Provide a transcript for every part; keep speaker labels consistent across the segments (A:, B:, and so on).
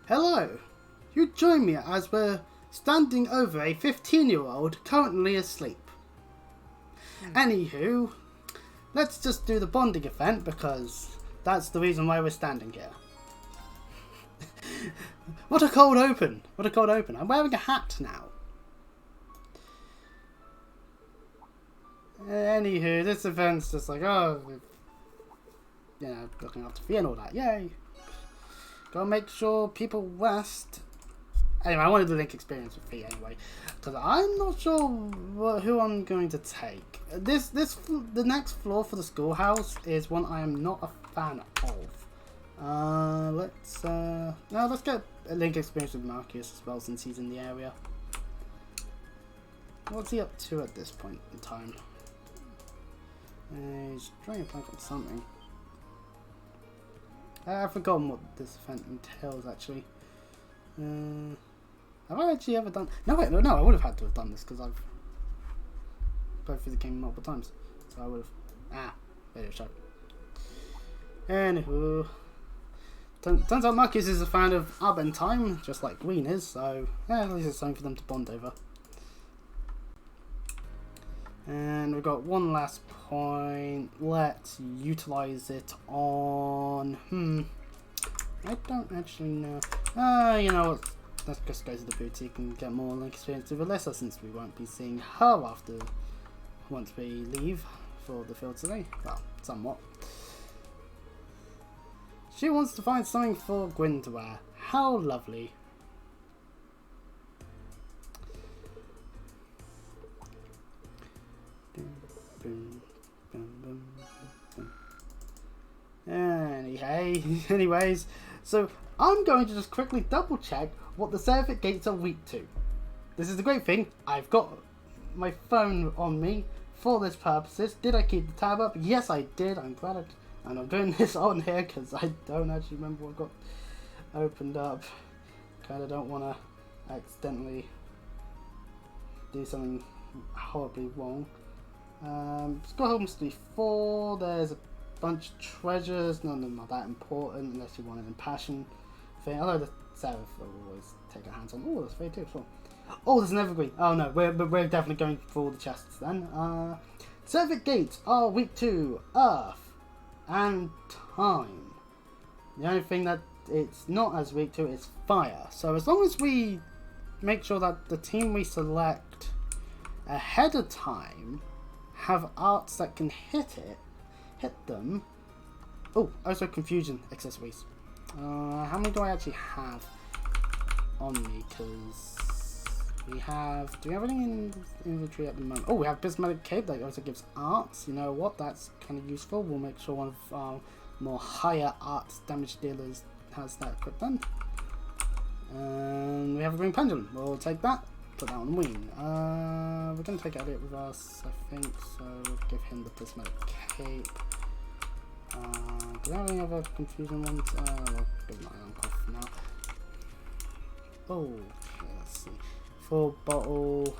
A: Hello! You join me as we're standing over a 15-year-old currently asleep. Anywho, let's just do the bonding event because that's the reason why we're standing here. What a cold open! What a cold open. I'm wearing a hat now. Anywho, this event's just like, oh, you know, looking after Fee and all that. Yay! Gotta make sure people rest. Anyway, I wanted the link experience with Fee anyway, because I'm not sure who I'm going to take. The next floor for the schoolhouse is one I am not a fan of. Let's get a link experience with Marcus as well since he's in the area. What's he up to at this point in time? He's trying to plank on something. I've forgotten what this event entails actually. Have I actually ever done? No, wait, no, I would have had to have done this because I've played through the game multiple times. So I would have. Video show. Anywho, turns out Marcus is a fan of Urban Time, just like Green is. So yeah, at least it's something for them to bond over. And we've got one last point. Let's utilize it on. I don't actually know. You know what? Let's just go to the boutique and get more link experience with Alyssa since we won't be seeing her once we leave for the field today. Well, somewhat. She wants to find something for Gwyn to wear. How lovely. Anyways, so I'm going to just quickly double check what the server gates are weak to. This is the great thing, I've got my phone on me for this purposes. Did I keep the tab up? Yes I did. I'm glad and I'm doing this on here because I don't actually remember what got opened up. Kinda don't want to accidentally do something horribly wrong. Schoolhouse 4, there's a bunch of treasures, none of them are that important unless you want an impassion thing, although the Seraph will always take our hands on. Oh, that's very too as well. Oh, there's an evergreen. Oh no, we're definitely going for all the chests then. Seraphic gates are weak to earth and time. The only thing that it's not as weak to is fire. So as long as we make sure that the team we select ahead of time have arts that can hit them. Oh, also confusion accessories. How many do I actually have on me? Because do we have anything in inventory at the moment? Oh, we have prismatic cape that also gives arts. You know what? That's kind of useful. We'll make sure one of our more higher arts damage dealers has that equipped then. And we have a green pendulum. We'll take that. Put that on Ween. We're going to take Elliot with us, I think, so we'll give him the prismatic cape. Do we have any other confusion ones? We'll give my own cough for now. Oh, okay, let's see. Full bottle.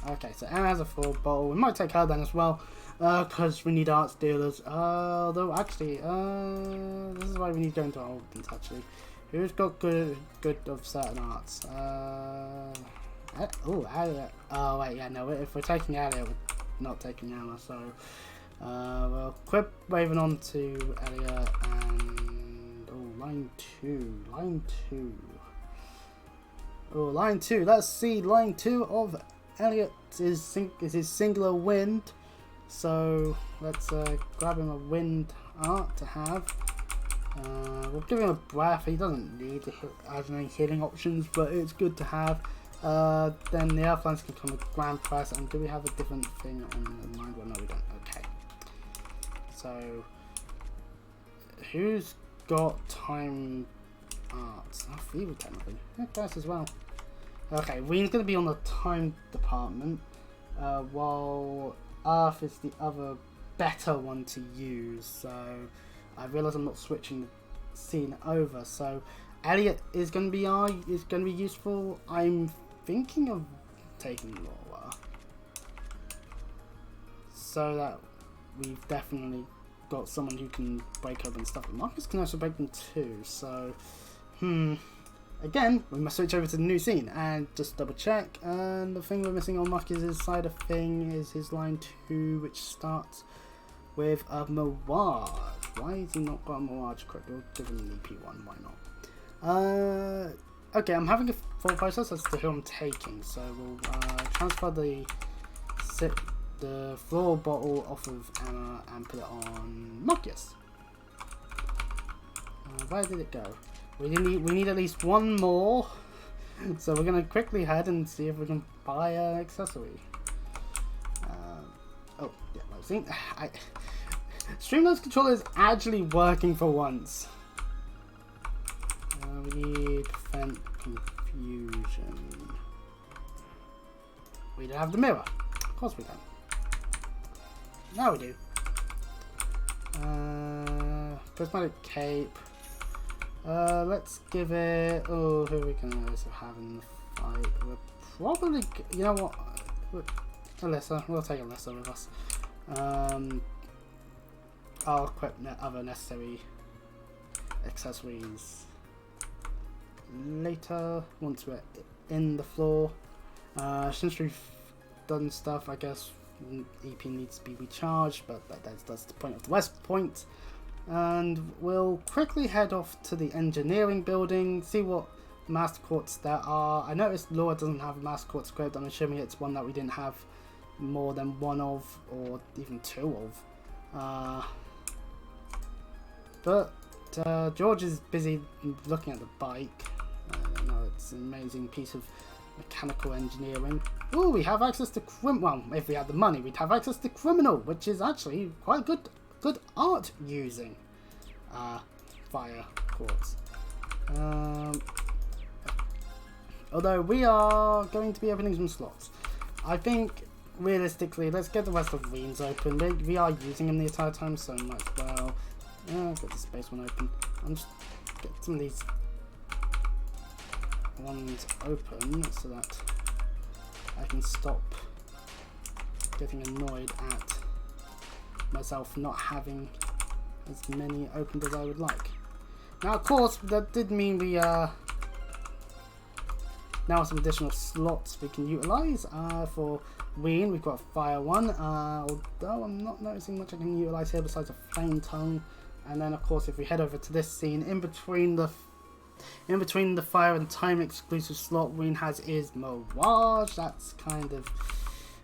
A: Okay, so Anna has a full bottle. We might take her then as well, because we need arts dealers. Though actually, this is why we need to go into our Aldens actually. Who's got good of certain arts? Elliot. Oh wait, yeah, no. If we're taking Elliot, we're not taking Anna. So we'll equip Raven on to Elliot and line 2. Oh, line 2. Let's see. Line 2 of Elliot is his singular wind. So let's grab him a wind art to have. We'll give him a breath. He doesn't need to have any healing options, but it's good to have. Then the Earthlines can come with Grand Press. And do we have a different thing on the mind? Well, no, we don't. Okay. So, who's got time arts? Oh, Fever technically. Yeah, Press as well. Okay, Ween's going to be on the time department, while Earth is the other better one to use. So, I realise I'm not switching the scene over. So, Elliot is going to be useful. I'm thinking of taking Laura, so that we've definitely got someone who can break open stuff. But Marcus can also break them too, so... Again, we must switch over to the new scene and just double check. And the thing we're missing on Marcus's side of thing is his line 2, which starts with a mirage. Why has he not got a mirage correct? We'll give him an EP1, why not? Okay, I'm having a thought process as to who I'm taking. So we'll transfer the floor bottle off of Anna and put it on Marcus. Where did it go? We need at least one more, so we're gonna quickly head and see if we can buy an accessory. Oh yeah, I've seen. Streamline's controller is actually working for once. We need prevent confusion. We don't have the mirror. Of course we don't. Now we do. Prismatic cape. Let's give it. Oh, who are we gonna also have in the fight? We're probably. You know what? Alyssa. We'll take Alyssa with us. I'll equip other necessary accessories later once we're in the floor. Since we've done stuff, I guess EP needs to be recharged, but that's the point of the West Point. And we'll quickly head off to the engineering building, see what master quartz there are. I noticed Laura doesn't have a master quartz script. I'm assuming it's one that we didn't have more than one of, or even two of. But George is busy looking at the bike. I know it's an amazing piece of mechanical engineering. Oh, we have access to well, if we had the money, we'd have access to criminal, which is actually quite good art using fire quartz. Although we are going to be opening some slots. I think realistically, let's get the rest of Ween's open. We are using them the entire time, so might as well. Get the space one open. I'm just get some of these ones open so that I can stop getting annoyed at myself not having as many opened as I would like. Now, of course, that did mean we now some additional slots we can utilize. For Ween, we've got a fire one, although I'm not noticing much I can utilize here besides a flame tongue. And then, of course, if we head over to this scene, in between the fire and time exclusive slot Ween has is Mirage. That's kind of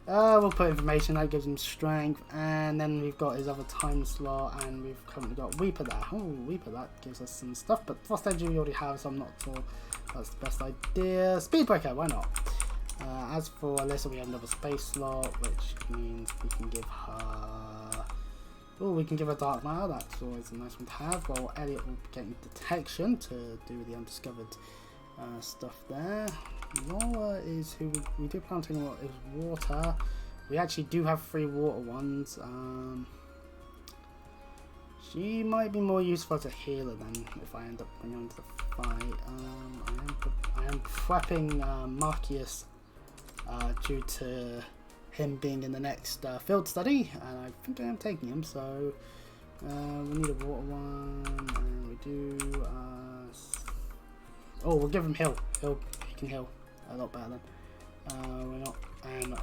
A: we'll put information that gives him strength, and then we've got his other time slot, and we've currently got Weeper there. Oh, Weeper, that gives us some stuff, but Frost Edge we already have, so I'm not sure that's the best idea. Speedbreaker, why not? As for Alyssa, we have another space slot, which means we can give her. Oh, we can give her Dark Matter. That's always a nice one to have. While Elliot will be getting detection to do the undiscovered stuff there. Laura is who we do plan on what is water. We actually do have 3 water ones. She might be more useful as a healer then if I end up bringing her into the fight. I am prepping Marcus due to him being in the next field study, and I think I am taking him. So we need a water one, and we do. Oh, we'll give him heal. He can heal a lot better then. We're not. And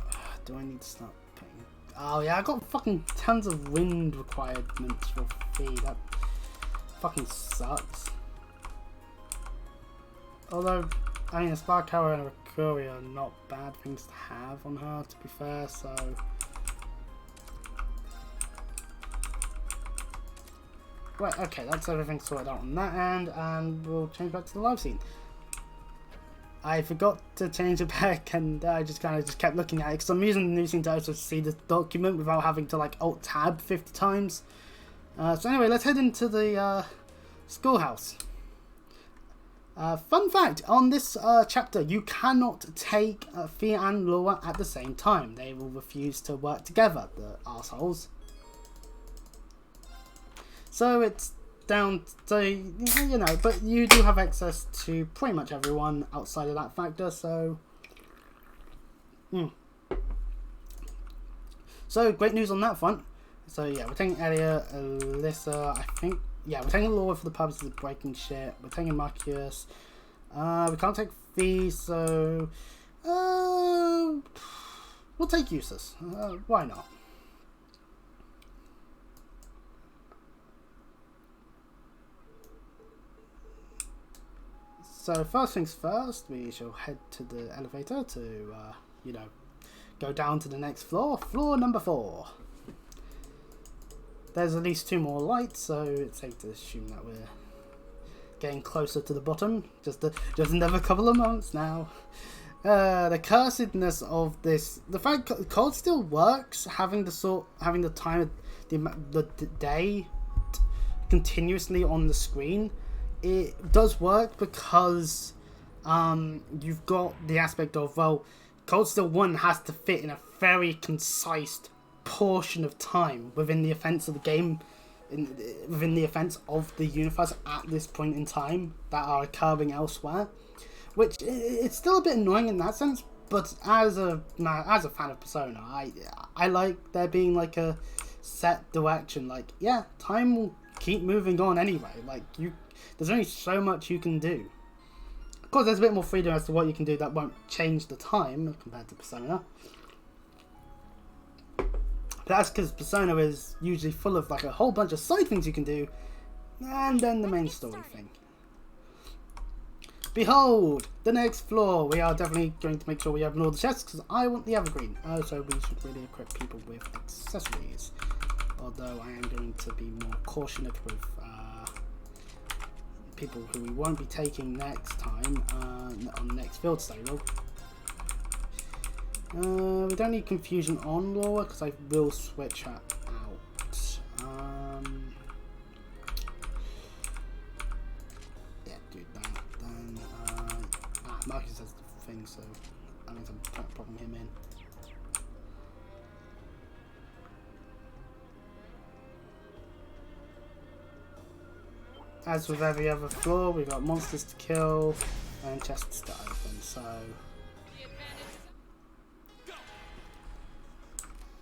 A: do I need to start putting? Oh yeah, I got fucking tons of wind requirements for feed. That fucking sucks. Although, I mean, a Spark Arrow and a Recurry are not bad things to have on her, to be fair. So. Right, okay, that's everything sorted out on that end, and we'll change back to the live scene. I forgot to change it back, and I just kept looking at it, because I'm using the new scene to also see the document without having to like Alt-Tab 50 times. So anyway, let's head into the schoolhouse. Fun fact, on this chapter, you cannot take Thea and Laura at the same time. They will refuse to work together, the arseholes. So it's down to, you know, but you do have access to pretty much everyone outside of that factor, so... So, great news on that front. So yeah, we're taking Elliot, Alyssa, I think. Yeah, we're taking Laura for the purposes of breaking shit. We're taking Marcus. We can't take Fee, so we'll take Eustace. Why not? So first things first, we shall head to the elevator to, you know, go down to the next floor. Floor number 4. There's at least 2 more lights, so it's safe to assume that we're getting closer to the bottom. Just another couple of months now. The cursedness of this, the fact code still works, having the time, the day continuously on the screen. It does work because you've got the aspect of, well, Cold Steel 1 has to fit in a very concise portion of time within the events of the game, within the events of the universe at this point in time that are occurring elsewhere, which it's still a bit annoying in that sense. But as a fan of Persona, I like there being like a set direction. Like, yeah, time will keep moving on anyway. Like, there's only so much you can do. Of course, there's a bit more freedom as to what you can do that won't change the time compared to Persona. But that's because Persona is usually full of like a whole bunch of side things you can do, and then the main story thing. Behold, the next floor. We are definitely going to make sure we open all the chests because I want the evergreen. So we should really equip people with accessories. Although I am going to be more cautious with people who we won't be taking next time on the next field study. We don't need confusion on Laura because I will switch her out. Yeah, do that then. Marcus has the thing, so I mean, I'm trying to problem him in. As with every other floor, we've got monsters to kill and chests to open, so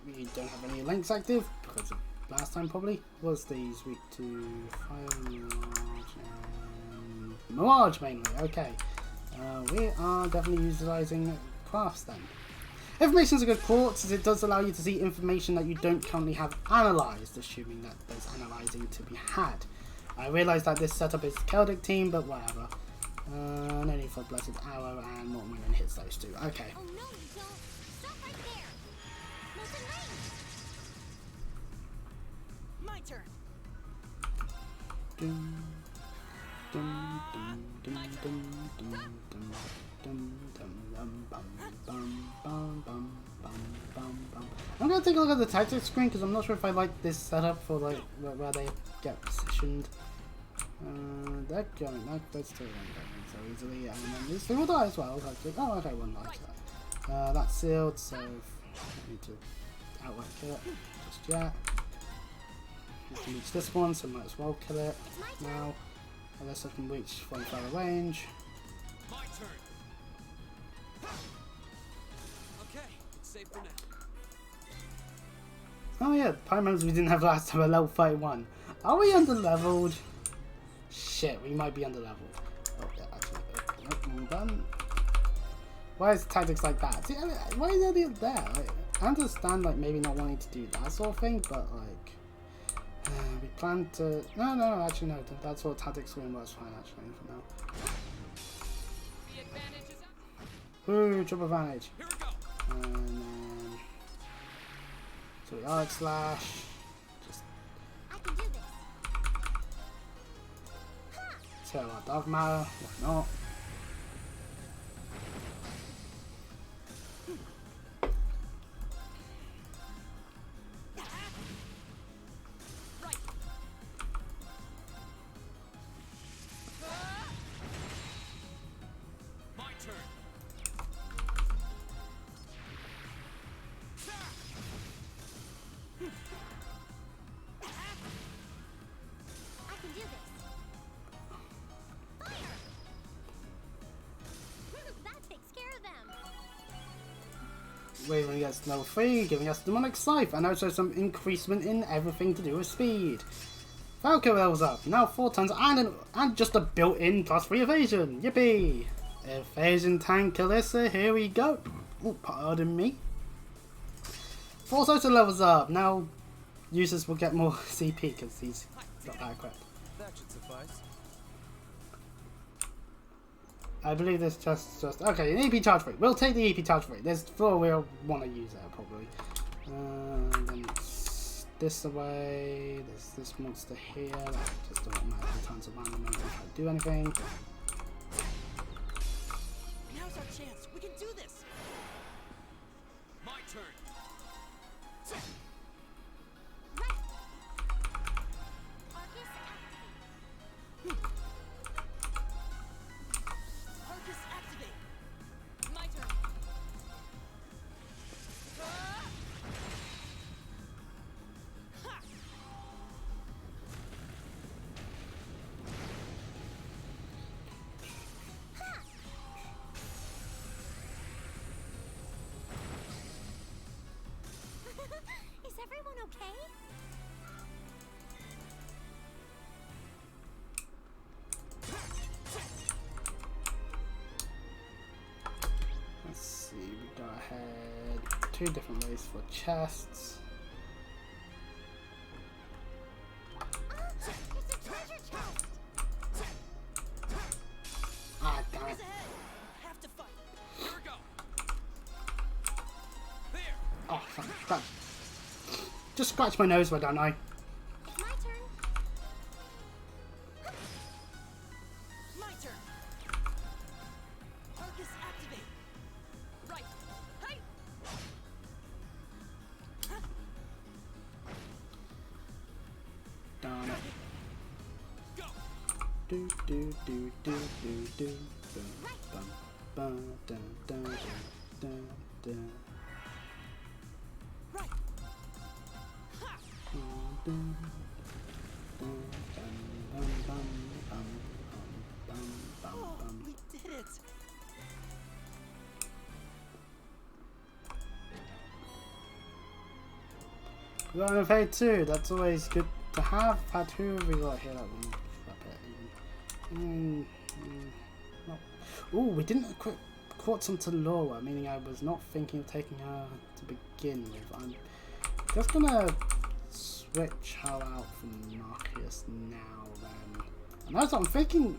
A: we don't have any links active because of last time probably. Was these weak to fire, mirage, and mirage mainly? Okay, we are definitely utilizing crafts then. Information is a good Quartz as it does allow you to see information that you don't currently have analysed, assuming that there's analysing to be had. I realise that this setup is chaotic team, but whatever. No need for Blessed Arrow, and Morton Moon hits those 2. Okay.
B: Oh no, you don't. Stop right there. Molten Rain. My turn.
A: Dum, dum, dum, dum, dum, dum, dum, dum, dum, bum, bum, bum, bum, bum, bum, bum. I'm gonna take a look at the tactics screen because I'm not sure if I like this setup for like where they get positioned. They're going. That's still going so easily, and then these 2 will die as well. Oh, okay, 1 dies. That's sealed, so I don't need to outwork it just yet. We can reach this one, so might as well kill it now. Unless I can reach from further range.
C: My turn. Okay, it's safe for now.
A: Oh yeah, Pyromans we didn't have last time are level 31. Are we under leveled? Shit, we might be under leveled. Oh yeah, actually, nope, done. Why is tactics like that? See, I mean, why is Elliot there? Like, I understand like maybe not wanting to do that sort of thing, but like we plan to. No, actually no. That sort of tactics screen works fine actually for now.
C: The advantage is up.
A: Ooh, triple advantage.
C: Here we go.
A: And then so we arc slash. Just
B: I can do this.
A: tear our dark matter. Why not?
C: My turn.
B: I can do this. Fire!
A: Wavering gets to level 3, giving us Demonic Scythe, and also some increasement in everything to do with speed. Falco levels up, now 4 tons, and just a built-in +3 evasion. Yippee! Evasion tank Alyssa, here we go. Oh, pardon me. Force also levels up, now users will get more CP because he's got that equipped.
C: That should suffice.
A: I believe this just okay. An EP charge rate. We'll take the EP charge rate. There's 4 we'll want to use there probably. And then it's this away. There's this monster here. That just automatically turns around and not try to do anything.
C: Now's our chance. We can do this. My turn.
B: Arcus activate.
C: Arcus activate. My turn. Ha!
B: Is everyone okay?
A: Let's see. We go ahead. 2 different ways for chests.
B: It's a treasure chest.
A: Ah, damn it.
C: He's ahead. Have to fight. Here we go. There.
A: Oh, fuck. Just scratch my nose, why don't I?
B: My turn.
C: My turn. Arcus activate. Right. Hey.
A: Darn it.
C: Go.
A: Do do do do do do. Bum bum dun dun dun dun.
C: Right. Ha.
A: Dun, dun, dun, bum, bum, bum, bum, bum,
C: Oh,
A: bum.
C: we did it.
A: We got an FA too. That's always good to have. Had who have we got here? That one. Up it even. Oh, we didn't equip Quartz onto Laura, meaning I was not thinking of taking her to begin with. I'm just gonna switch her out from Marcus now then. And also I'm thinking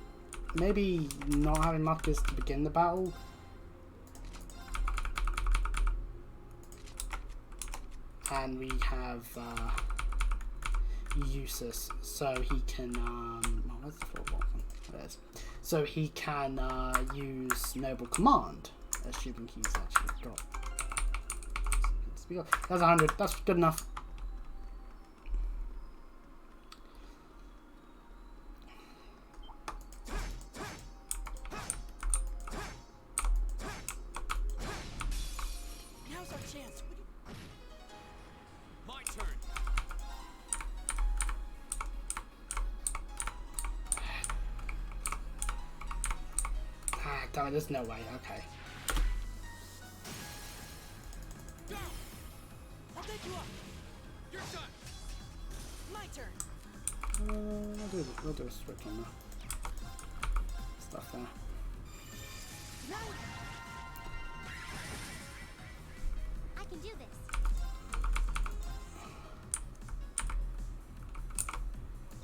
A: maybe not having Marcus to begin the battle. And we have Eustace, so he can oh, where's the fourth one? There it is. So he can use Noble Command, assuming he's actually got. That's 100. That's good enough.
C: Now's our chance. My turn.
A: Ah, damn it, there's no way. Okay.
C: Go. I'll take you up. You're done. My turn.
A: We'll do a switch on the stuff there.
C: Now.
B: I can do this.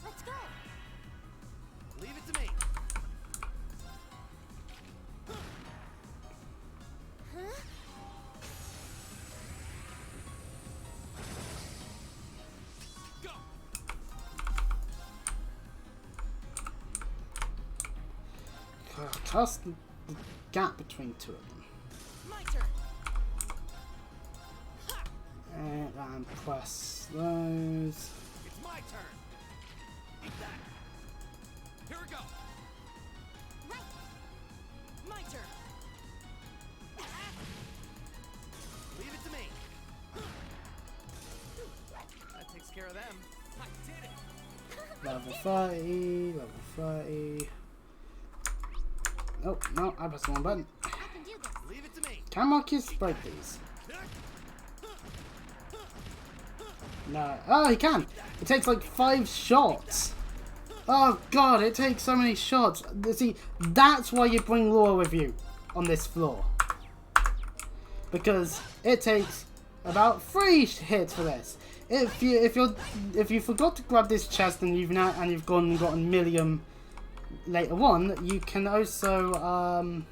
B: Let's go.
C: Leave it to me.
B: Huh?
C: Go.
A: Trust the gap between 2 of them.
C: My turn. Ha.
A: And press those.
C: It's my turn. Eat that. Here we go.
B: Right.
C: My turn. Leave it to me. That takes care of them. I did it.
A: Level 30, level 30. Oh, no, I pressed the wrong button.
B: I can do this.
C: Leave it to me.
A: Can Marcus break these? No. Oh, he can. It takes like 5 shots. Oh god, it takes so many shots. See, that's why you bring Laura with you on this floor. Because it takes about 3 hits for this. If you forgot to grab this chest and you've gone and gotten Millium later on, you can also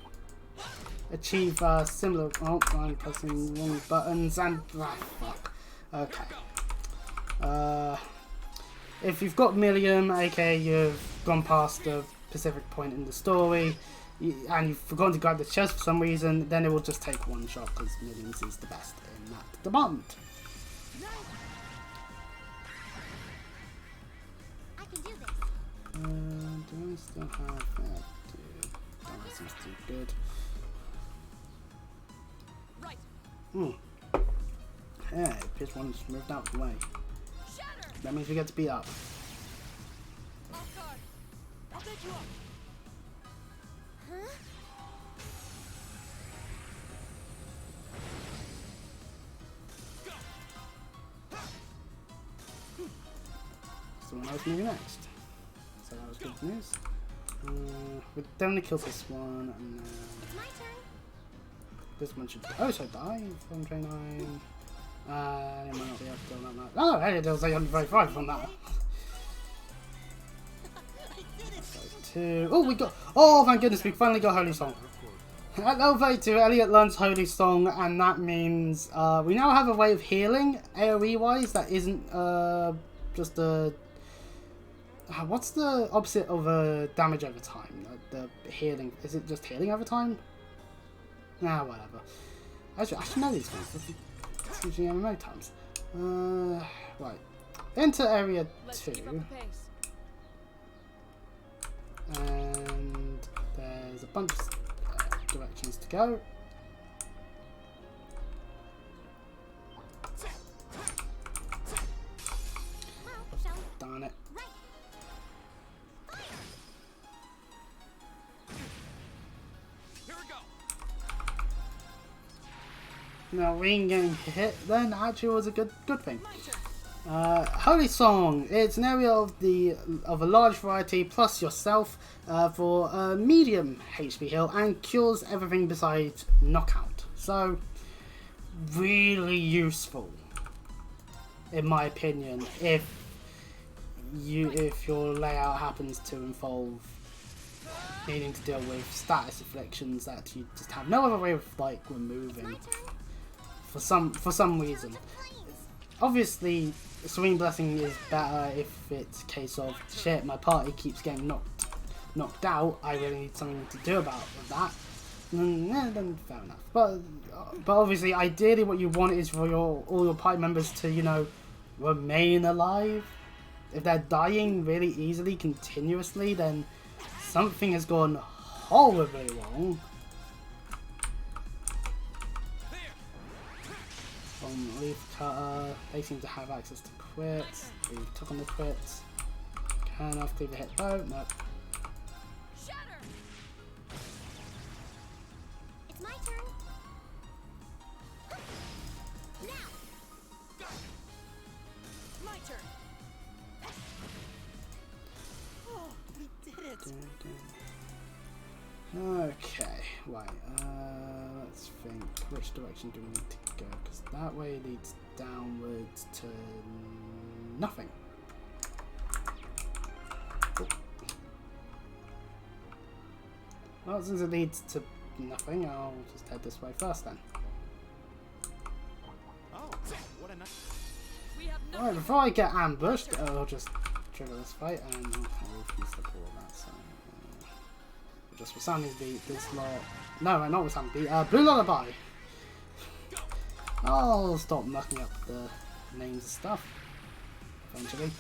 A: achieve similar. Oh, I'm pressing wrong buttons and fuck. Okay. If you've got Millium, aka you've gone past a specific point in the story, and you've forgotten to grab the chest for some reason, then it will just take 1 shot because Millions is the best in that department.
B: I can do this.
A: Do I still have that? Oh, that seems too good.
C: Right.
A: Hey, Pierce 1 just moved out of the way.
C: Shatter.
A: That means we get to beat up.
C: Off guard. I'll take you up.
B: Huh?
A: So when I was moving next. So that was good news. We definitely killed this one, and
B: It's my turn.
A: this one should also die from 29. It might not be able to do that much. Oh, hey, there was 835 from that. So 2. Oh, we got. Oh, thank goodness, we finally got Holy Song. At level 32, Elliot learns Holy Song, and that means we now have a way of healing AoE wise that isn't just a. What's the opposite of damage over time? The healing. Is it just healing over time? Nah, whatever. I should know these things. It's usually MMO times. Right. Enter area 2. And there's a bunch of directions to go. Darn it.
C: Here we go.
A: Now, Ring getting hit then actually was a good thing. Holy Song. It's an area of a large variety plus yourself for a medium HP heal and cures everything besides knockout. So really useful, in my opinion, if your layout happens to involve needing to deal with status afflictions that you just have no other way of like removing for some reason. Obviously, Serene Blessing is better if it's a case of shit, my party keeps getting knocked out. I really need something to do about that. Then fair enough. But obviously, ideally, what you want is for all your party members to remain alive. If they're dying really easily, continuously, then something has gone horribly wrong. Leaf Cutter, they seem to have access to crits. We took on the crits. Can I cleave a hit though? Nope.
C: Shatter.
B: It's my turn. Now.
C: Go. My turn. Oh, we did it.
A: Okay, right. Let's think. Which direction do we need to go? Because that way leads downwards to nothing. Oh. Well, since it leads to nothing, I'll just head this way first then.
C: Oh, what a nice. We have
A: Alright, before I get ambushed, I'll just trigger this fight and I'll refuse to pull that. So, just for Sandy's beat, this lot. No, not with Sandy's beat. Blue Lullaby. I'll stop mucking up the names and stuff eventually.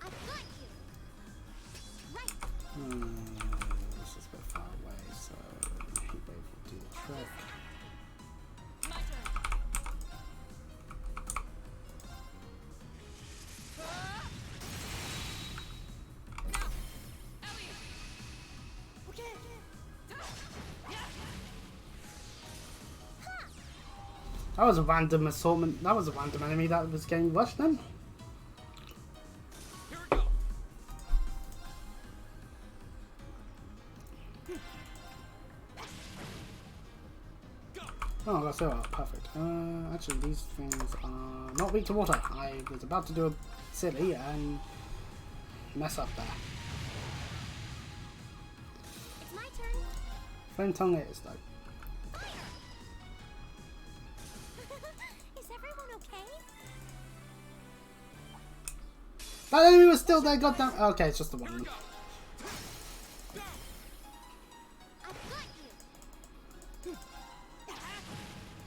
B: I've got you. Right.
A: This is a bit far away, so Heat Wave will do the trick.
C: My turn. Elliot. Okay.
A: That was a random assortment. That was a random enemy that was getting rushed then.
C: Here we go.
A: Oh, that's it. Oh, perfect. Actually, these things are not weak to water. I was about to do a silly and mess up there.
B: It's my turn.
A: Flame tongue it is though.
B: Is everyone okay?
A: That enemy was still there. Goddamn. Okay, it's just the one.
B: I've got you.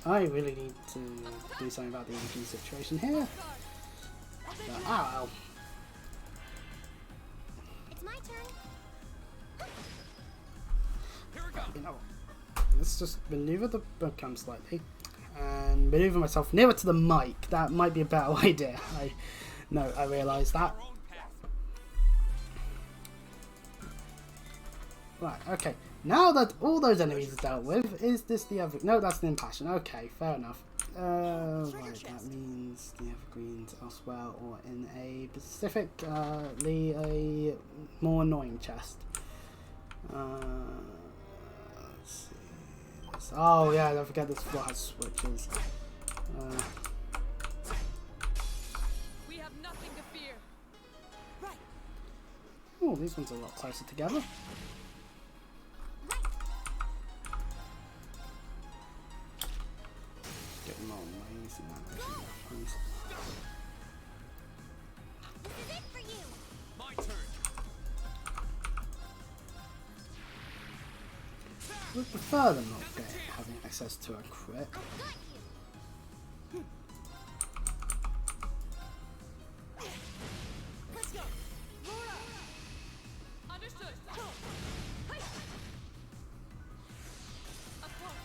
A: I really need to do something about the EMP situation here. But, ow.
B: It's my turn.
C: Here we go.
A: You know, let's just maneuver the webcam slightly and maneuver myself nearer to the mic. That might be a better idea. I realise that.
C: Our own path.
A: Right, okay. Now that all those enemies are dealt with, is this the other... No, that's the impassion. Okay, fair enough. Right, that means the evergreens elsewhere or in a specifically a more annoying chest. Let's see. Oh yeah, don't forget this floor has switches.
D: We have nothing to fear.
A: Oh, these ones are a lot closer together. Getting more amazing animation.
B: This is it for you.
C: My turn.
A: Would prefer them not having access to a crit.
B: I've got you.
D: Let's go. Laura. Understood. Hey. Of course.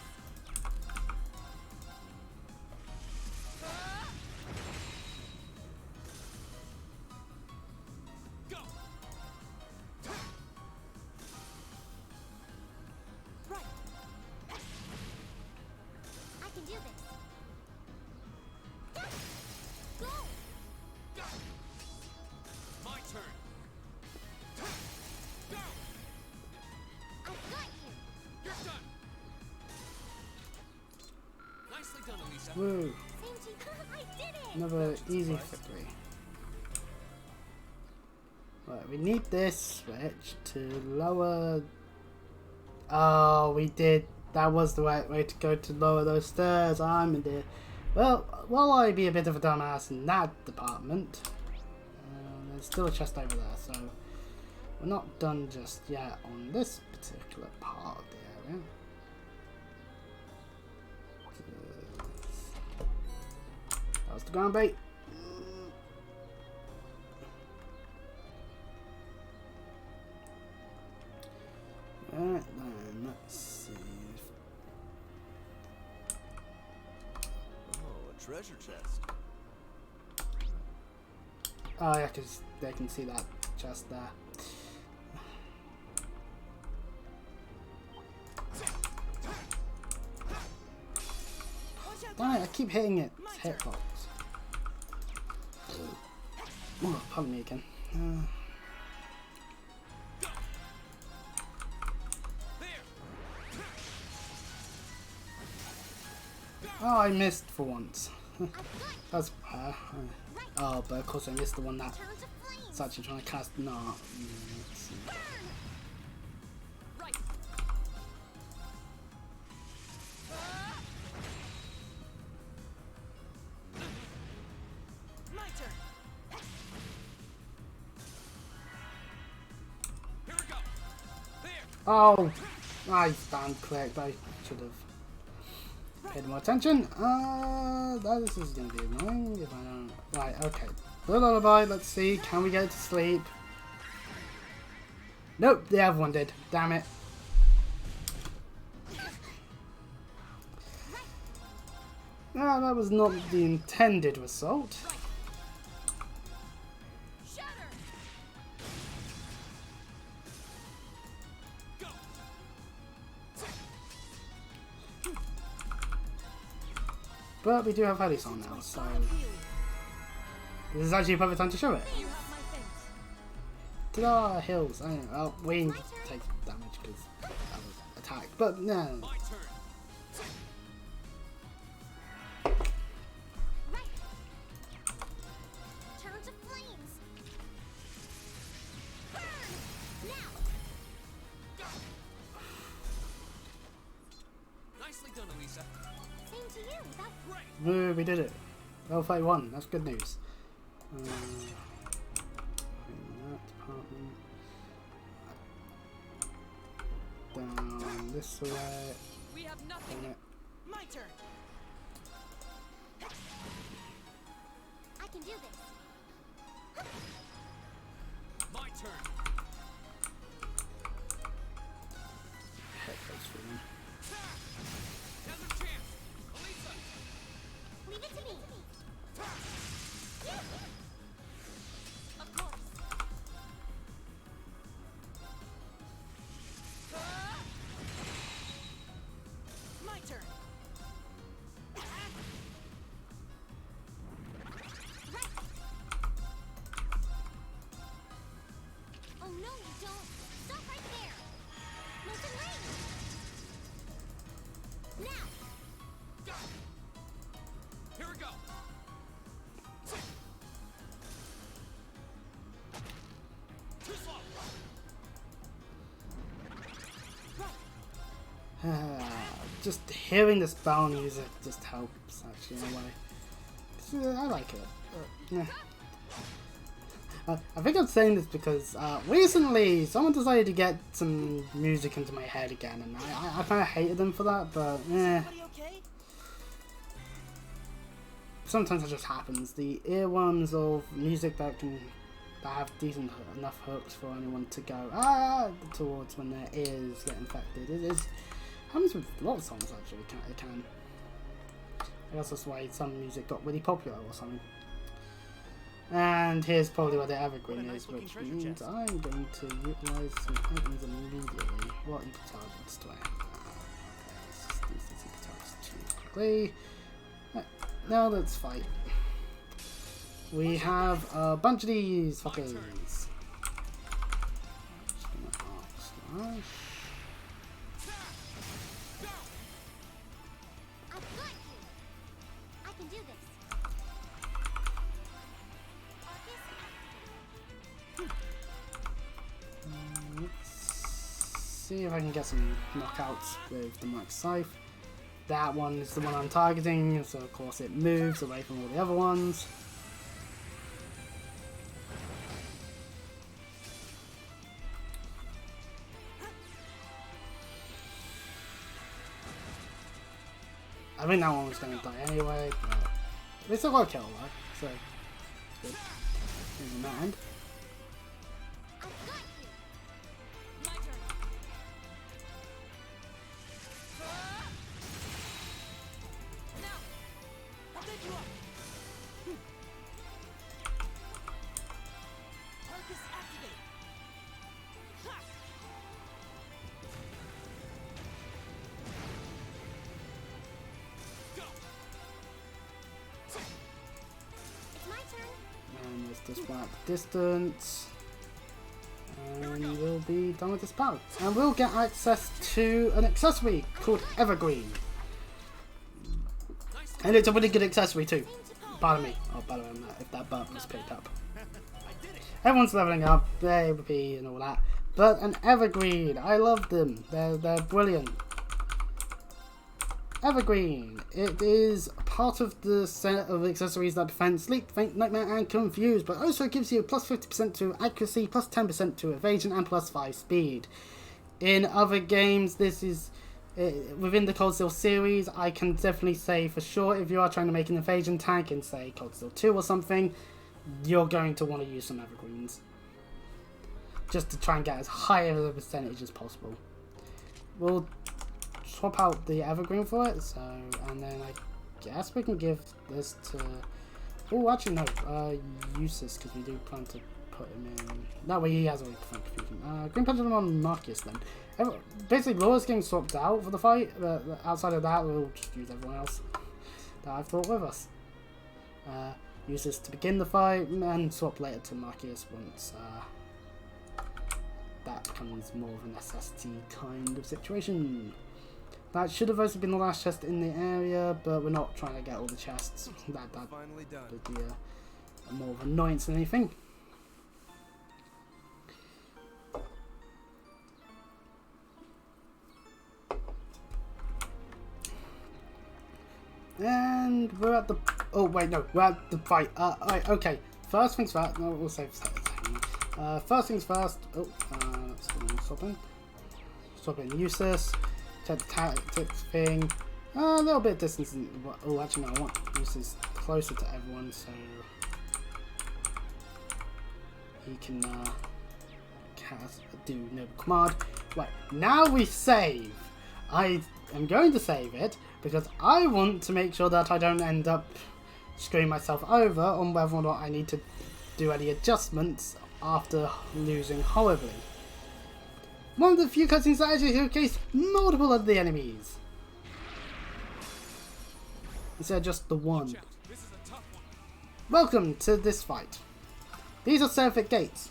C: Go.
D: Right.
B: I can do this. Go.
C: My turn. Go.
B: I've got you.
C: You're done. Nicely done, Elisa.
A: Woo!
B: Same to you. I did it.
A: Another easy victory. Right, we need this switch to lower... Oh, we did. That was the right way to go to lower those stairs. I'm in there. Well, while I be a bit of a dumbass in that department, there's still a chest over there, so we're not done just yet on this particular part of the area. That was the ground bait. Alright then, let's see.
E: Oh, a treasure chest.
A: Oh yeah, because they can see that chest there. Damn it, I keep hitting it. It's hitbox. Oh, pardon me again. Oh, I missed for once. That's oh, but of course I missed the one that
B: Turn to flames.
A: it's actually trying to cast. No. Let's see.
D: Right. My turn.
C: Here we go. There.
A: Oh, I stand clicked. I should have paid more attention. This is gonna be annoying if I don't. Right, okay. Blue lullaby. Let's see. Can we get it to sleep? Nope, the other one did. Damn it. Ah, that was not the intended result.
D: Shatter.
C: Go.
A: but we do have Hurley's on now, so this is actually a perfect time to show it.
D: You have my thanks.
A: Ta-da! Hills. I don't know. Wayne takes damage because that was attack, but no.
C: My turn.
B: Right. Turn to flames. Burn! Now!
C: Nicely done, Elisa.
B: Same to you. That
C: Great.
A: Woo, we did it. Level 31. That's good news. That department. Down this way.
D: We have nothing.
A: Down it.
D: My turn.
B: I can do this.
C: My turn.
A: Head goes through them.
C: Now's your chance. Elisa.
B: Leave it to me.
D: Of course. My turn.
B: Oh no, you don't. Stop right there. Molten rain. Now.
C: Go. Here we go. Too slow.
A: Just hearing this spell music just helps, actually, in a way. I like it. Yeah. I think I'm saying this because recently someone decided to get some music into my head again, and I kind of hated them for that, but eh.
D: Everybody okay?
A: Sometimes it just happens. The earworms of music that have decent enough hooks for anyone to go towards when their ears get infected. It happens with a lot of songs actually. It can. I guess that's why some music got really popular or something. And here's probably where the evergreen is, which means I'm going to utilize some items immediately. What intelligence do I have? Okay, let's just use this intelligence too quickly. Right, now let's fight. We have a bunch of these fuckers. Just gonna slash.
B: I've got you. I can do this.
A: Let's see if I can get some knockouts with the Mark Scythe. That one is the one I'm targeting, so of course it moves away from all the other ones. I think that one was going to die anyway, but we still got a kill though, so good. In the end.
B: I've got you.
D: My turn. Now. I'll take you up. Focus activate. Ha!
C: Go.
B: It's my turn.
A: And let's just whack distance. And we'll be done with this battle. And we'll get access to an accessory called Evergreen. And it's a really good accessory too. Pardon me. Oh, by the way, if that burp was picked up. Everyone's leveling up, AWP and all that. But an Evergreen, I love them. They're brilliant. Evergreen. It is part of the set of accessories that prevent sleep, faint, nightmare, and confuse, but also gives you plus 50% to accuracy, plus 10% to evasion, and plus 5 speed. In other games, this is within the Cold Steel series. I can definitely say for sure, if you are trying to make an evasion tank in, say, Cold Steel 2 or something, you're going to want to use some Evergreens, just to try and get as high of a percentage as possible. We'll swap out the Evergreen for it, so, and then I guess we can give this to, oh actually no, Eustace, because we do plan to put him in, that way he has a way to prevent confusion. Green Pendulum on Marcus then. Basically Laura's getting swapped out for the fight, but outside of that we'll just use everyone else. that I've brought with us. Use this to begin the fight and swap later to Marcus once that becomes more of a necessity kind of situation. That should have also been the last chest in the area, but we're not trying to get all the chests. That
C: Finally done.
A: would be a more of an annoyance than anything. And we're at the... Oh, wait, no. We're at the fight. Alright, okay. First things first. No, we'll save first things first. Oh, let's swap in. Swap in Useless. Check the tactics thing. A little bit of distance. Oh, actually, no. I want Useless closer to everyone, so... he can do Noble Command. Right, now we save. I am going to save it because I want to make sure that I don't end up screwing myself over on whether or not I need to do any adjustments after losing horribly. One of the few cutscenes that actually showcase multiple of the enemies instead of just the one.
C: This is a tough one.
A: Welcome to this fight. These are Seraphic Gates.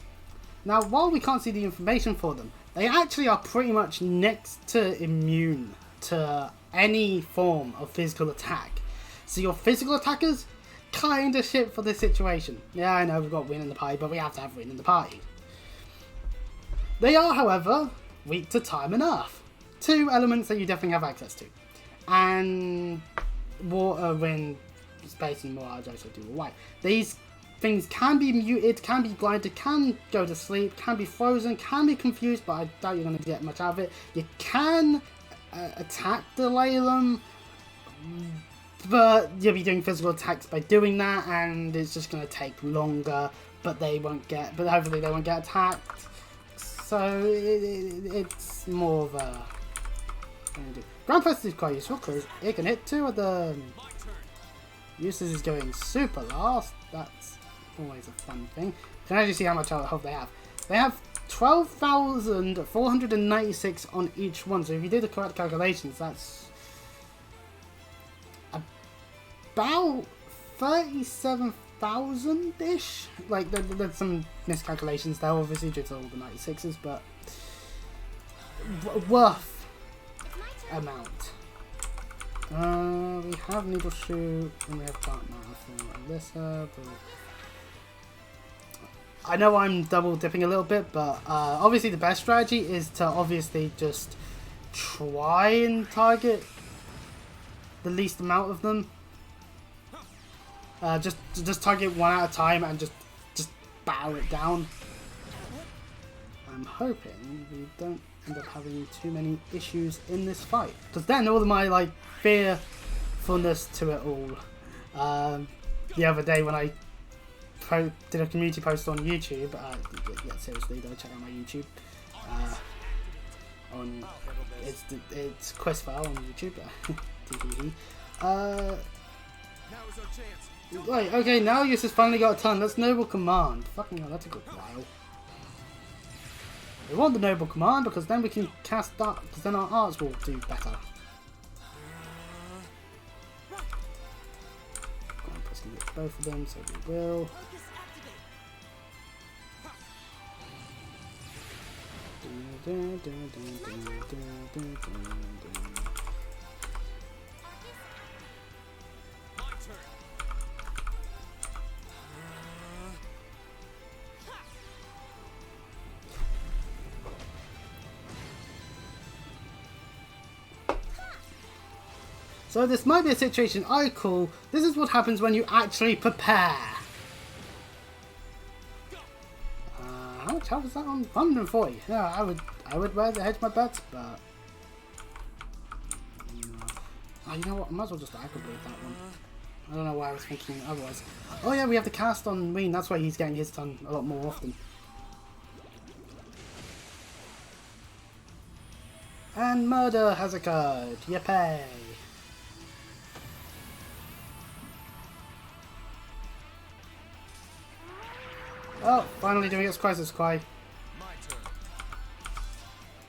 A: Now, while we can't see the information for them, they actually are pretty much next to immune to any form of physical attack. So your physical attackers, kinda shit for this situation. Yeah, I know we've got Win in the party, but we have to have Win in the party. They are, however, weak to time and earth. Two elements that you definitely have access to. And water, wind, space, and mirage also do alright. These things can be muted, can be blinded, can go to sleep, can be frozen, can be confused, but I doubt you're going to get much out of it. You can attack delay them, but you'll be doing physical attacks by doing that, and it's just going to take longer, but hopefully they won't get attacked. So it's more of a... Ground Press is quite useful because it can hit two of them. Useless is going super last. That's always a fun thing. You can actually see how much health they have. They have 12,496 on each one. So if you do the correct calculations, that's about 37,000-ish. Like, there's some miscalculations there, obviously, due to all the 96s, but worth amount. We have Needle Shoot, and we have Dark Matter for Alyssa, but I know I'm double dipping a little bit, but obviously the best strategy is to obviously just try and target the least amount of them. Just target one at a time and just bow it down. I'm hoping we don't end up having too many issues in this fight, because then all of my like fearfulness to it all. The other day when I did a community post on YouTube, yeah, seriously though, check out my YouTube. It's Questfile on YouTube.
C: Now is our chance.
A: Right, okay, now Yusuf finally got a ton. That's Noble Command. Fucking hell, that took a while. We want the Noble Command because then we can cast that, because then our arts will do better. I'm pressing both of them, so we will.
C: My turn.
A: So this might be a situation I call, this is what happens when you actually prepare. How much health is that on? 140. Yeah, I would rather hedge my bets, but you know what? I might as well just activate that one. I don't know why I was thinking otherwise. Oh yeah, we have the cast on Ween. That's why he's getting his turn a lot more often. And murder has occurred. Yippee! Oh, finally doing its Crisis Cry.
C: My turn.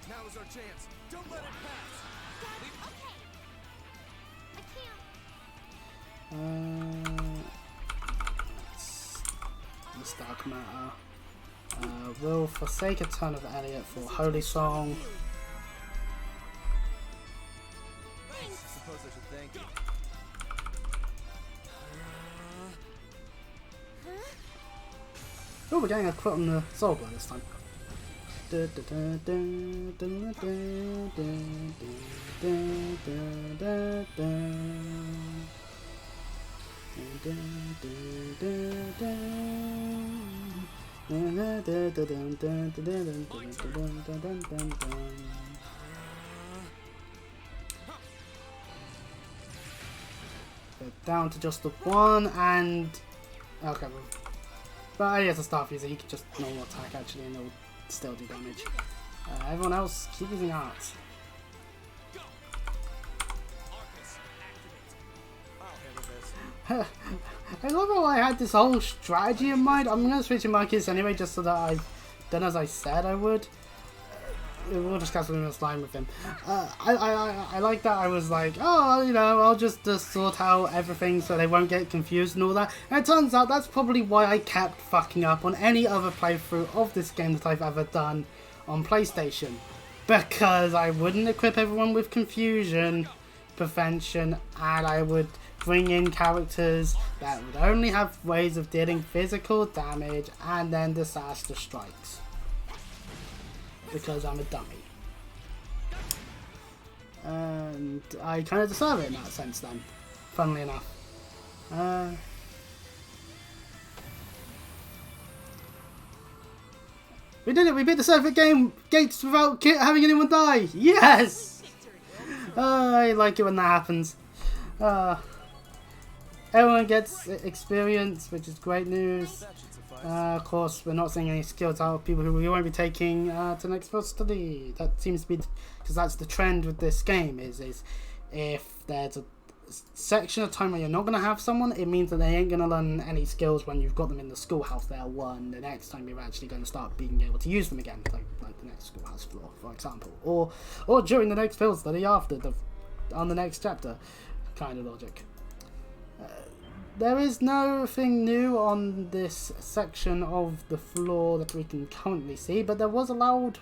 C: Now is our chance. Don't let it pass.
B: Okay. I
A: This dark matter. Will forsake a ton of Elliot for Holy Song.
D: I suppose I should thank you.
A: Oh, we're getting a crit on the Soul Blow this time. Down to just the one, and okay, but he has a staff user, he can just normal attack actually, and it'll still do damage. Everyone else, keep using art. I love how I had this whole strategy in mind. I'm gonna switch to Marcus anyway, just so that I've done as I said I would. We'll just cast a slime with him. I like that. I was like, oh, you know, I'll just sort out everything so they won't get confused and all that. And it turns out that's probably why I kept fucking up on any other playthrough of this game that I've ever done on PlayStation. Because I wouldn't equip everyone with confusion prevention, and I would bring in characters that would only have ways of dealing physical damage and then disaster strikes. Because I'm a dummy. And I kind of deserve it in that sense then, funnily enough. We did it, we beat the Surfeit game gates without having anyone die! Yes! I like it when that happens. Everyone gets experience, which is great news. Of course, we're not seeing any skills out of people who we won't be taking to the next field study. That seems to be, because that's the trend with this game, is if there's a section of time where you're not going to have someone, it means that they ain't going to learn any skills when you've got them in the schoolhouse. They'll learn the next time you're actually going to start being able to use them again, like the next schoolhouse floor, for example. Or during the next field study after, on the next chapter, kind of logic. There is nothing new on this section of the floor that we can currently see, but there was a loud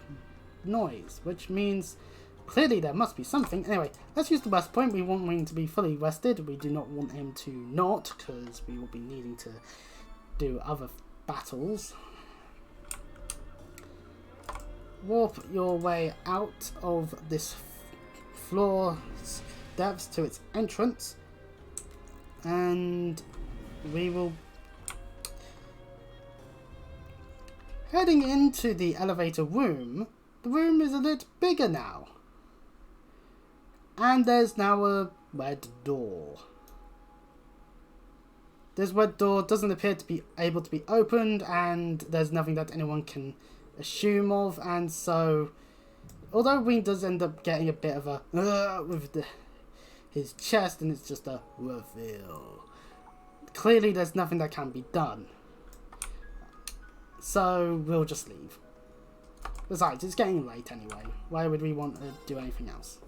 A: noise, which means clearly there must be something. Anyway, let's use the rest point. We want him to be fully rested. We do not want him to not, because we will be needing to do other battles. Warp your way out of this floor's depths to its entrance. And we will... Heading into the elevator room, the room is a little bigger now. And there's now a red door. This red door doesn't appear to be able to be opened, and there's nothing that anyone can assume of, and so... Although Ween does end up getting a bit of a... with his chest, and it's just a reveal. Clearly there's nothing that can be done. So we'll just leave. Besides, it's getting late anyway. Why would we want to do anything else?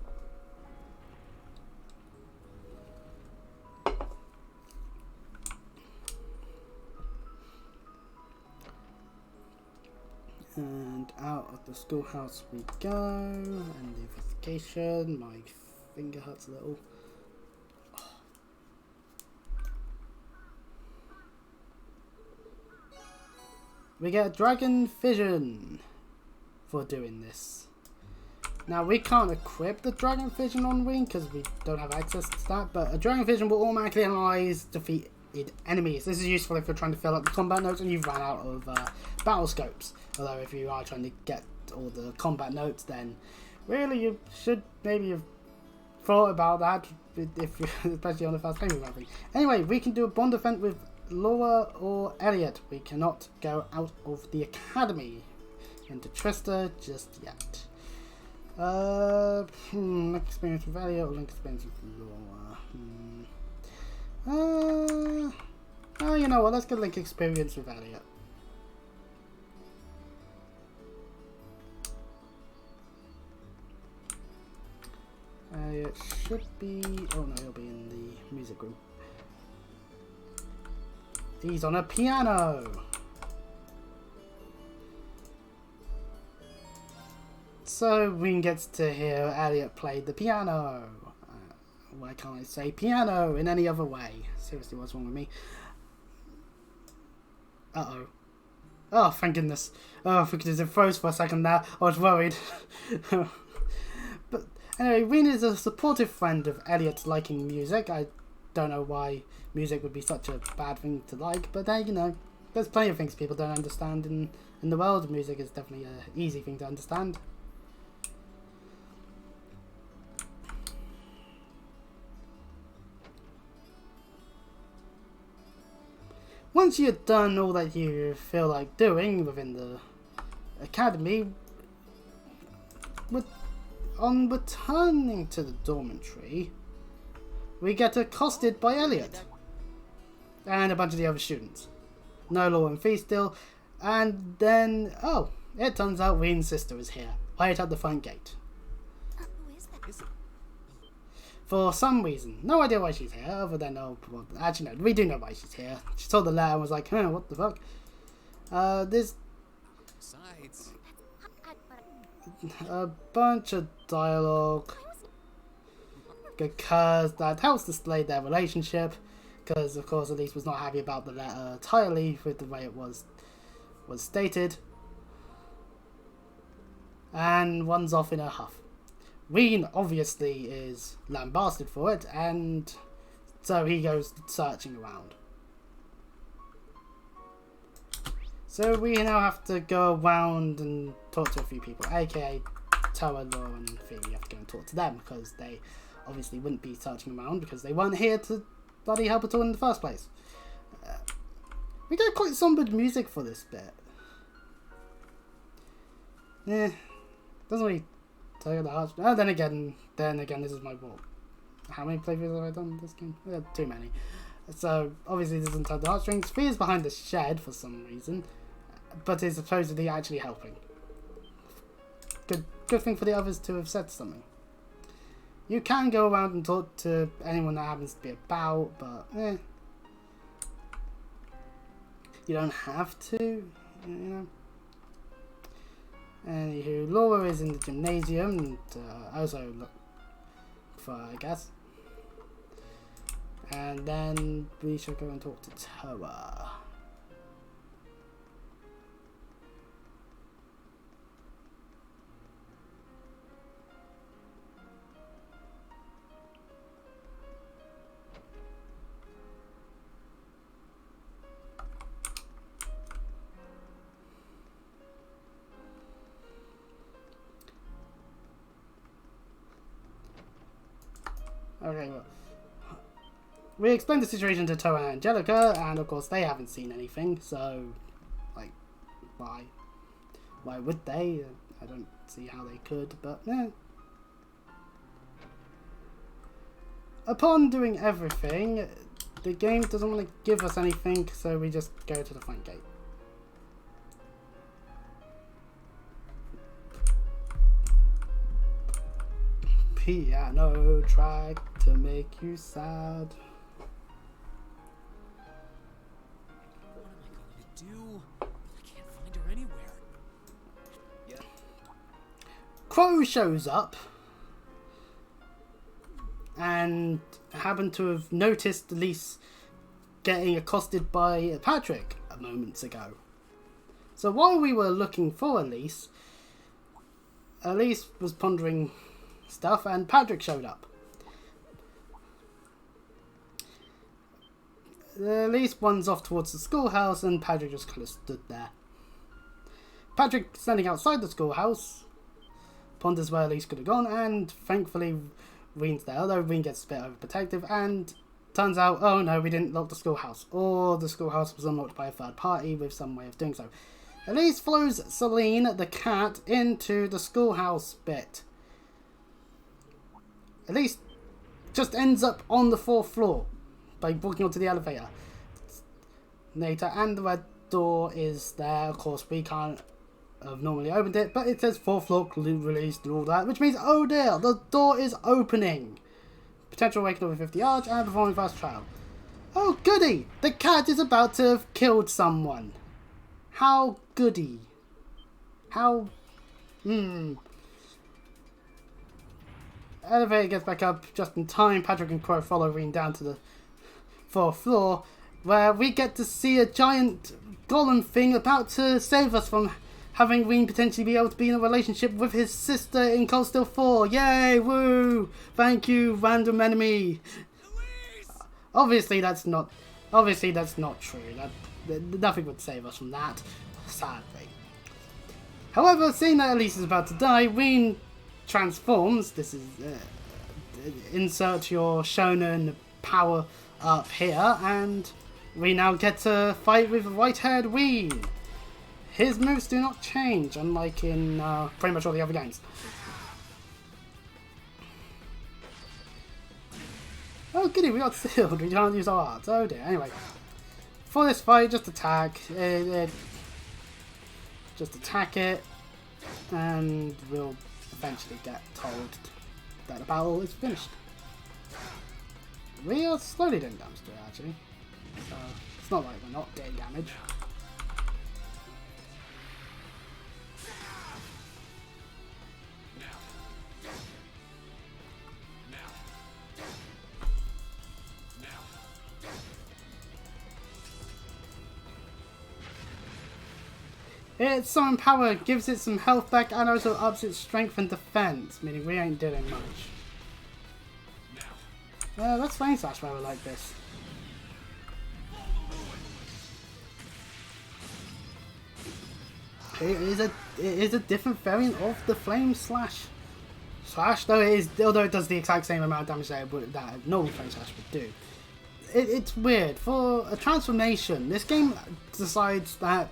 A: And out of the schoolhouse we go. And the investigation. My finger hurts a little. We get Dragon Fission for doing this. Now we can't equip the Dragon Fission on Wing because we don't have access to that, but a Dragon Fission will automatically analyze defeated enemies. This is useful if you're trying to fill up the combat notes and you've run out of battle scopes. Although if you are trying to get all the combat notes, then really you should maybe have thought about that, if you, especially on the fast playing thing. Anyway, we can do a bond event with Laura or Elliot. We cannot go out of the academy into Trista just yet. Link experience with Elliot or link experience with Laura. Oh, you know what? Let's get link experience with Elliot. Elliot should be. Oh no, he'll be in the music room. He's on a piano. So Ween gets to hear Elliot play the piano. Why can't I say piano in any other way? Seriously, what's wrong with me? Uh-oh. Oh, thank goodness. Oh, because it froze for a second there. I was worried. But anyway, Ween is a supportive friend of Elliot's liking music. I don't know why music would be such a bad thing to like, but then, you know, there's plenty of things people don't understand in the world. Music is definitely an easy thing to understand. Once you've done all that you feel like doing within the academy, on returning to the dormitory, we get accosted by Elliot and a bunch of the other students. No Law and Fee still, and then, oh, it turns out Ween's sister is here, right at the front gate.
B: Who is that?
A: For some reason. No idea why she's here, other than, oh, well, actually no, we do know why she's here. She saw the letter and was like, huh, what the fuck? There's
C: Besides,
A: a bunch of dialogue, because that helps display their relationship, because of course Elise was not happy about the letter entirely with the way it was stated, and one's off in a huff. Ween obviously is lambasted for it, and so he goes searching around. So we now have to go around and talk to a few people, aka Toa, Law and Fee. We have to go and talk to them, because they obviously wouldn't be searching around, because they weren't here to bloody help at all in the first place. We get quite somber music for this bit. Doesn't really tell you the heart. Oh, then again, this is my fault. How many playthroughs have I done in this game? Too many. So obviously this doesn't tug the heartstrings. Fee is behind the shed for some reason, but is supposedly actually helping. Good thing for the others to have said something. You can go around and talk to anyone that happens to be about, but you don't have to, you know. Anywho, Laura is in the gymnasium and also look for her, I guess. And then we should go and talk to Toa. Okay, well, we explained the situation to Toa and Angelica, and of course they haven't seen anything, so, like, why? Why would they? I don't see how they could, but, Upon doing everything, the game doesn't want to give us anything, so we just go to the front gate. Piano track to make you sad.
C: what am I going to do? I can't find her anywhere. Yeah.
A: Crow shows up and happened to have noticed Elise getting accosted by Patrick moments ago. So while we were looking for Elise was pondering stuff and Patrick showed up. Elise runs off towards the schoolhouse and Patrick just kind of stood there. Patrick, standing outside the schoolhouse, ponders where Elise could have gone, and thankfully Ween's there, although Ween gets a bit overprotective, and turns out, oh no, we didn't lock the schoolhouse, or the schoolhouse was unlocked by a third party with some way of doing so. Elise follows Celine, the cat, into the schoolhouse bit. Elise just ends up on the 4th floor by walking onto the elevator. Later, and the red door is there. Of course, we can't have normally opened it, but it says 4th floor released and all that, which means, oh dear, the door is opening. Potential awakening over 50 yards and performing fast trial. Oh goody! The cat is about to have killed someone. How goody. How... Elevator gets back up just in time. Patrick and Crow follow Reen down to the 4th floor, where we get to see a giant golem thing about to save us from having Reen potentially be able to be in a relationship with his sister in Cold Steel 4. Yay! Woo! Thank you, random enemy. Obviously that's not true. Nothing would save us from that, sadly. However, seeing that Elise is about to die, Reen transforms. This is insert your shonen power up here, and we now get to fight with white-haired Reen. His moves do not change, unlike in pretty much all the other games. Oh goody, we got sealed. We can't use our arts. Oh dear. Anyway, for this fight, just attack. Just attack it, and we'll eventually get told that the battle is finished. We are slowly doing damage to it, actually. So it's not like we're not getting damage. Its summon power gives it some health back and also ups its strength and defense, meaning we ain't doing much. Let's flame slash where we like this. It is a different variant of the flame slash, though although it does the exact same amount of damage that a normal flame slash would do. It's weird. For a transformation, this game decides that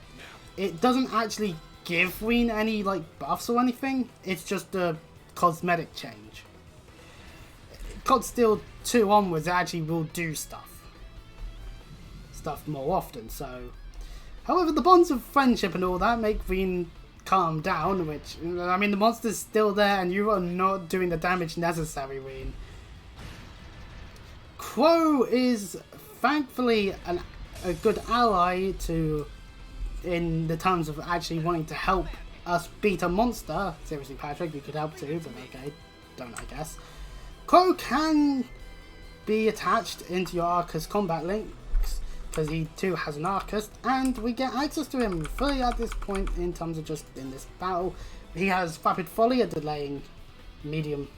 A: it doesn't actually give Reen any like buffs or anything. It's just a cosmetic change. COD Steel 2 onwards, it actually will do stuff more often. So, however, the bonds of friendship and all that make Reen calm down. Which, I mean, the monster's still there, and you are not doing the damage necessary, Reen. Crow is thankfully a good ally to. In the terms of actually wanting to help us beat a monster. Seriously, Patrick, we could help too, but okay, don't I guess. Crow can be attached into your Arcus combat links, because he too has an Arcus, and we get access to him fully at this point in terms of just in this battle. He has Rapid Volley, a delaying medium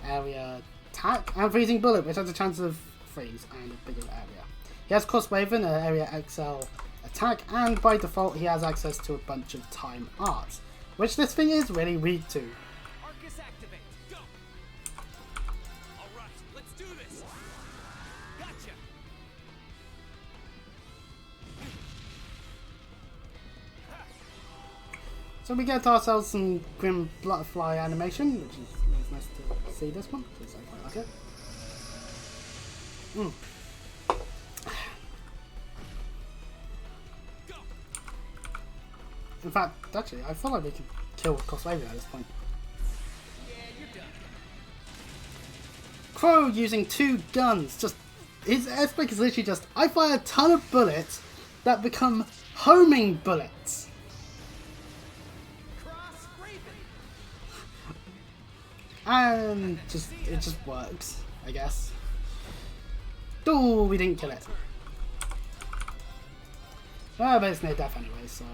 A: area attack, and Freezing Bullet, which has a chance of freeze and a bigger area. He has Crosswave, an area XL attack, and by default he has access to a bunch of time arts, which this thing is really weak to.
C: Arcus activate. Go. All right, let's do this. Gotcha.
A: So we get ourselves some Grim Butterfly animation, which is nice to see this one, because I quite like it. In fact, actually, I feel like we can kill Coslavia at this point.
C: Yeah, you're done.
A: Crow using 2 guns. Just his aspect is literally just I fire a ton of bullets that become homing bullets.
C: Cross Raven.
A: And it just works, I guess. Oh, we didn't kill it. But it's near death anyway, so.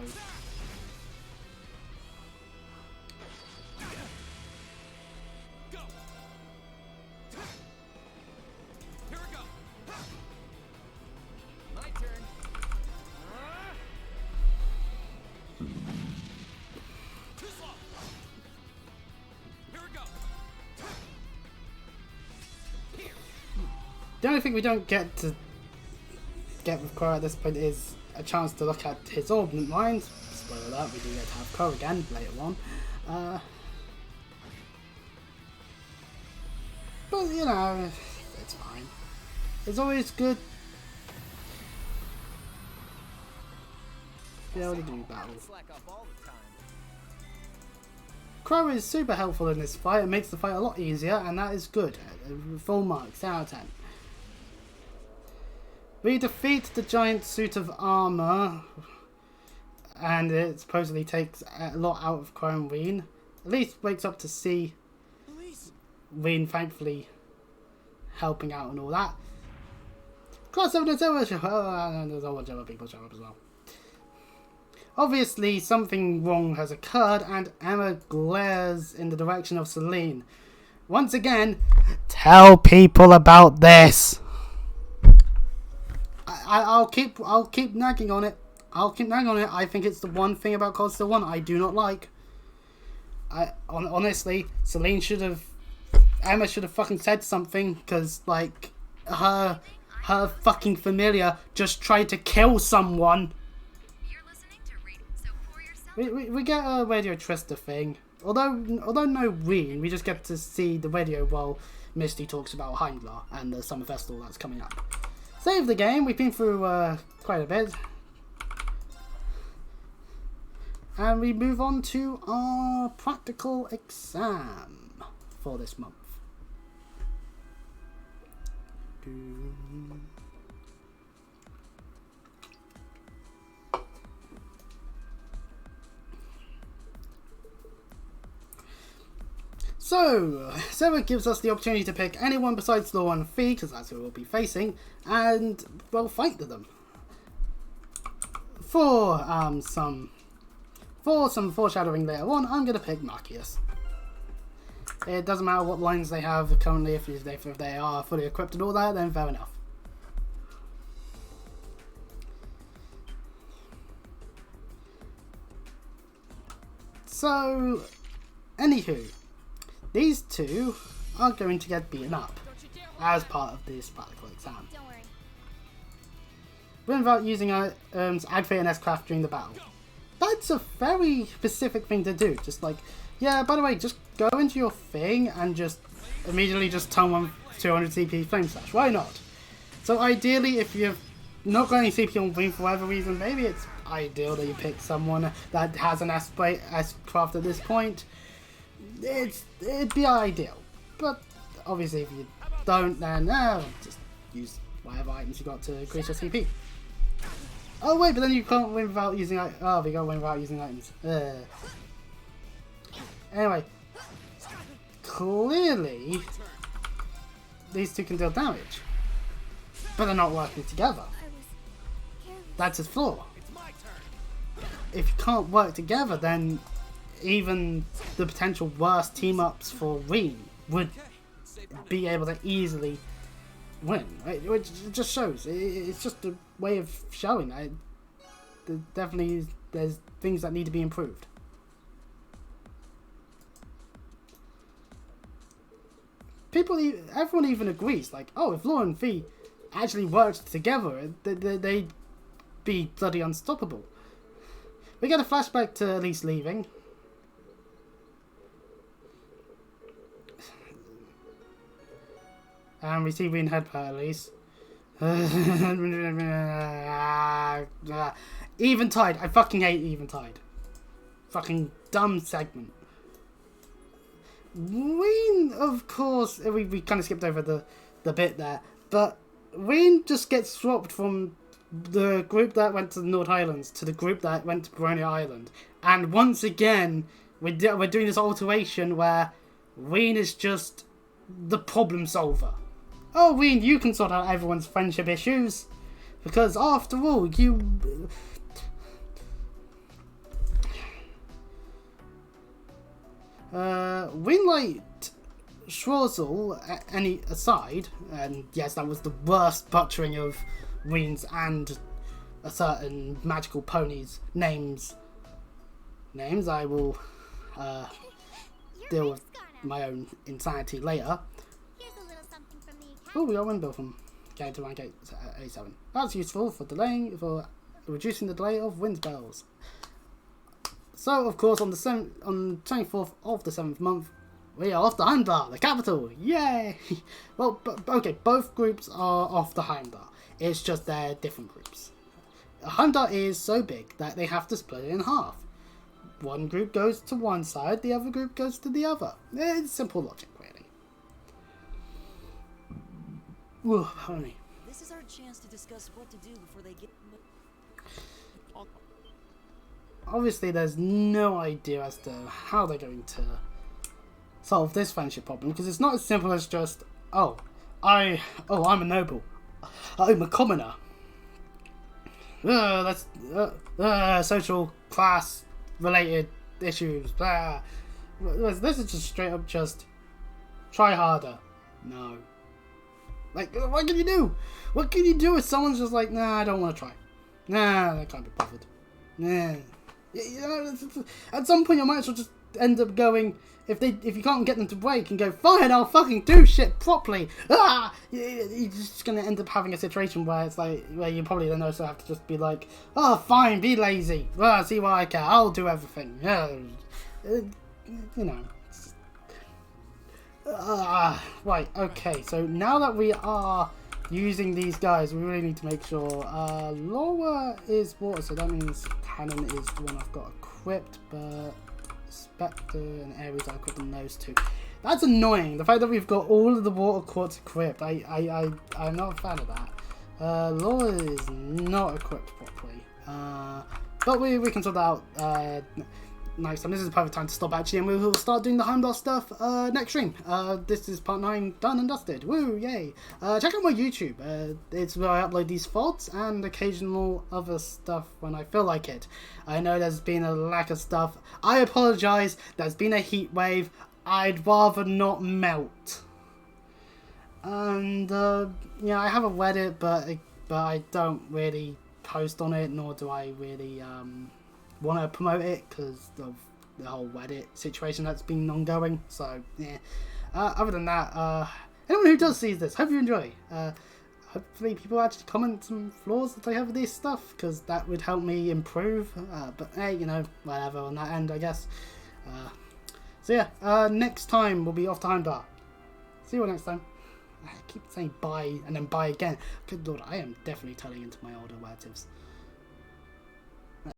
A: The only thing we don't get with Crow at this point is a chance to look at his orbment lines. Spoiler alert, we do get to have Crow again later on. But, you know, it's fine. It's always good to be able to do battles. Crow is super helpful in this fight. It makes the fight a lot easier, and that is good. Full marks, 10 out of 10. We defeat the giant suit of armor, and it supposedly takes a lot out of Chrome Ween. At least wakes up to see Ween thankfully helping out and all that. Class 7 there's a whole bunch of other people show up as well. Obviously, something wrong has occurred, and Emma glares in the direction of Celine. Once again, tell people about this. I'll keep nagging on it. I think it's the one thing about Cold Steel 1 I do not like. Honestly, Emma should have fucking said something, because like her fucking familiar just tried to kill someone. We get a Radio Trista thing. Although no Ween, we just get to see the radio while Misty talks about Heimdall and the Summer Festival that's coming up. Save the game. We've been through quite a bit. And we move on to our practical exam for this month. So, Sarah gives us the opportunity to pick anyone besides Law and Fee, because that's who we'll be facing, and we'll fight to them. For some foreshadowing later on, I'm going to pick Marcius. It doesn't matter what lines they have currently, if they are fully equipped and all that, then fair enough. So, anywho, these two are going to get beaten up as part of this practical exam.
B: Don't worry.
A: Without using Agfate and S-Craft during the battle. That's a very specific thing to do. Just like, yeah, by the way, just go into your thing and just immediately just turn on 200 CP Flame Slash. Why not? So ideally, if you've not got any CP on Wing for whatever reason, maybe it's ideal that you pick someone that has an S-Craft at this point. It'd be ideal. But obviously, if you don't, then just use whatever items you got to increase your CP. Oh wait, but then you can't win without using. We gotta win without using items. Anyway, clearly these two can deal damage, but they're not working together. That's his flaw. If you can't work together, then even the potential worst team ups for Ween would be able to easily win, right? Which just shows. It's just a way of showing that there's things that need to be improved. Everyone even agrees, like, oh, if Law and Fee actually worked together, they'd be bloody unstoppable. We get a flashback to Elise leaving. And we see Ween head per Elise. Eventide. I fucking hate Eventide. Fucking dumb segment. Ween, of course, we kind of skipped over the bit there, but Ween just gets swapped from the group that went to the North Highlands to the group that went to Baronia Island. And once again, we're doing this alteration where Ween is just the problem solver. Oh, Ween, you can sort out everyone's friendship issues. Because after all, you... Winlight Schwarzel, any aside, and yes, that was the worst butchering of Ween's and a certain magical pony's names. I will deal with my own insanity later.
B: Here's a little something from the academy.
A: Oh, we got Windbill from getting to rank 87. That's useful for reducing the delay of wind spells. So, of course, on the 24th of the 7th month, we are off to Heimdall, the capital. Yay! Well, okay, both groups are off to Heimdall. It's just they're different groups. Heimdall is so big that they have to split it in half. One group goes to one side, the other group goes to the other. It's simple logic, really. Ooh, pardon me.
D: This This is our chance to discuss what to do before they get.
A: Obviously, there's no idea as to how they're going to solve this friendship problem, because it's not as simple as just, I'm a noble, I'm a commoner. That's social class related issues. This is just straight up just try harder. No. Like, what can you do? What can you do if someone's just like, nah, I don't want to try. Nah, I can't be bothered. Nah. You know, at some point you might as well just end up going, if you can't get them to break and go, fine, I'll fucking do shit properly. You're just gonna end up having a situation where it's like, where you probably then also have to just be like, oh, fine, be lazy. See what I care. I'll do everything. You know. Right, okay, so now that we are using these guys, we really need to make sure Laura is water, so that means Cannon is the one I've got equipped, but Spectre and Ares are equipped on those two. That's annoying, the fact that we've got all of the water quartz equipped. I'm not a fan of that. Laura is not equipped properly, but we can sort that out next time. This is the perfect time to stop actually, and we will start doing the Heimdall stuff next stream. This is part 9 done and dusted. Woo, yay. Check out my YouTube. It's where I upload these VODs and occasional other stuff when I feel like it. I know there's been a lack of stuff. I apologise. There's been a heat wave. I'd rather not melt. And yeah, I have a Reddit, but I don't really post on it, nor do I really want to promote it because of the whole Reddit situation that's been ongoing. So yeah, other than that, anyone who does see this, hope you enjoy. Hopefully people actually comment some flaws that they have with this stuff, because that would help me improve. But hey, you know, whatever on that end, I guess. So yeah, next time we'll be off to Heimdall. See you all next time. I keep saying bye and then bye again. Good lord, I am definitely turning into my older relatives.